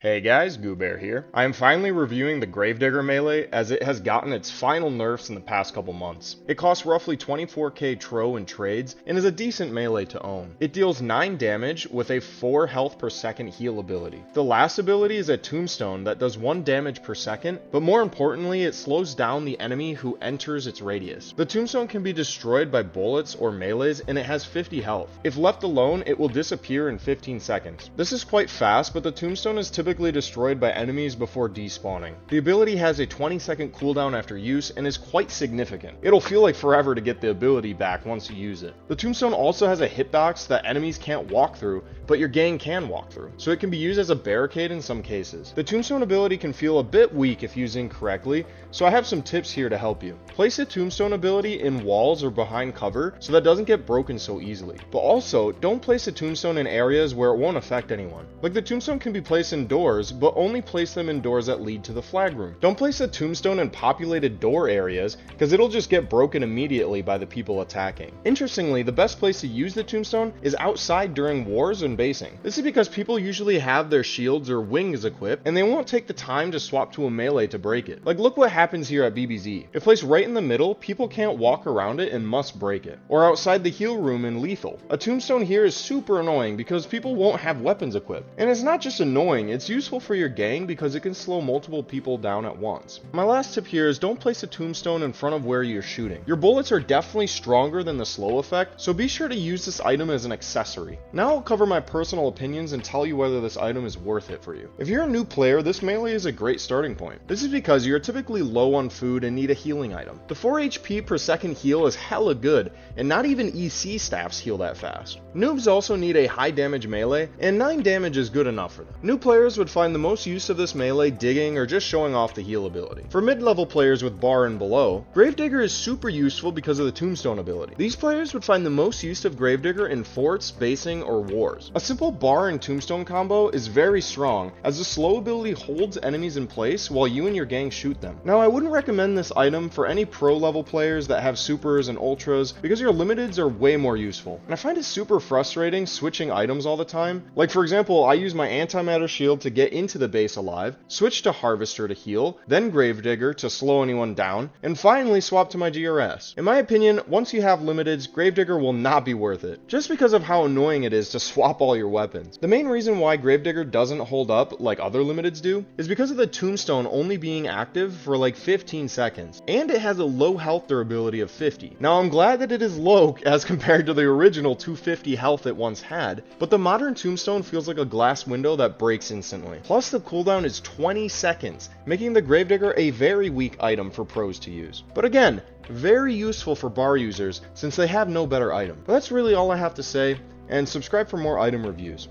Hey guys, Goobear here. I am finally reviewing the Gravedigger melee as it has gotten its final nerfs in the past couple months. It costs roughly 24k tro in trades and is a decent melee to own. It deals 9 damage with a 4 health per second heal ability. The last ability is a tombstone that does 1 damage per second, but more importantly it slows down the enemy who enters its radius. The tombstone can be destroyed by bullets or melees and it has 50 health. If left alone, it will disappear in 15 seconds. This is quite fast, but the tombstone is typically destroyed by enemies before despawning. The ability has a 20-second cooldown after use and is quite significant. It'll feel like forever to get the ability back once you use it. The tombstone also has a hitbox that enemies can't walk through, but your gang can walk through, so it can be used as a barricade in some cases. The tombstone ability can feel a bit weak if used incorrectly, so I have some tips here to help you. Place a tombstone ability in walls or behind cover so that it doesn't get broken so easily. But also, don't place a tombstone in areas where it won't affect anyone. Like the tombstone can be placed in doors, but only place them in doors that lead to the flag room. Don't place a tombstone in populated door areas, because it'll just get broken immediately by the people attacking. Interestingly, the best place to use the tombstone is outside during wars and basing. This is because people usually have their shields or wings equipped, and they won't take the time to swap to a melee to break it. Like look what happens here at BBZ. If placed right in the middle, people can't walk around it and must break it. Or outside the heal room in Lethal. A tombstone here is super annoying because people won't have weapons equipped. And it's not just annoying, it's useful for your gang because it can slow multiple people down at once. My last tip here is don't place a tombstone in front of where you're shooting. Your bullets are definitely stronger than the slow effect, so be sure to use this item as an accessory. Now I'll cover my personal opinions and tell you whether this item is worth it for you. If you're a new player, this melee is a great starting point. This is because you're typically low on food and need a healing item. The 4 HP per second heal is hella good, and not even EC staffs heal that fast. Noobs also need a high damage melee, and 9 damage is good enough for them. New players would find the most use of this melee digging or just showing off the heal ability. For mid-level players with bar and below, Gravedigger is super useful because of the tombstone ability. These players would find the most use of Gravedigger in forts, basing, or wars. A simple bar and tombstone combo is very strong, as the slow ability holds enemies in place while you and your gang shoot them. Now I wouldn't recommend this item for any pro level players that have supers and ultras because your limiteds are way more useful. And I find it super frustrating switching items all the time. Like for example, I use my antimatter shield to get into the base alive, switch to Harvester to heal, then Gravedigger to slow anyone down, and finally swap to my GRS. In my opinion, once you have limiteds, Gravedigger will not be worth it, just because of how annoying it is to swap all your weapons. The main reason why Gravedigger doesn't hold up like other limiteds do is because of the tombstone only being active for like 15 seconds, and it has a low health durability of 50. Now I'm glad that it is low as compared to the original 250 health it once had, but the modern tombstone feels like a glass window that breaks instantly. Plus the cooldown is 20 seconds, making the Gravedigger a very weak item for pros to use. But again, very useful for bar users since they have no better item. But that's really all I have to say, and subscribe for more item reviews.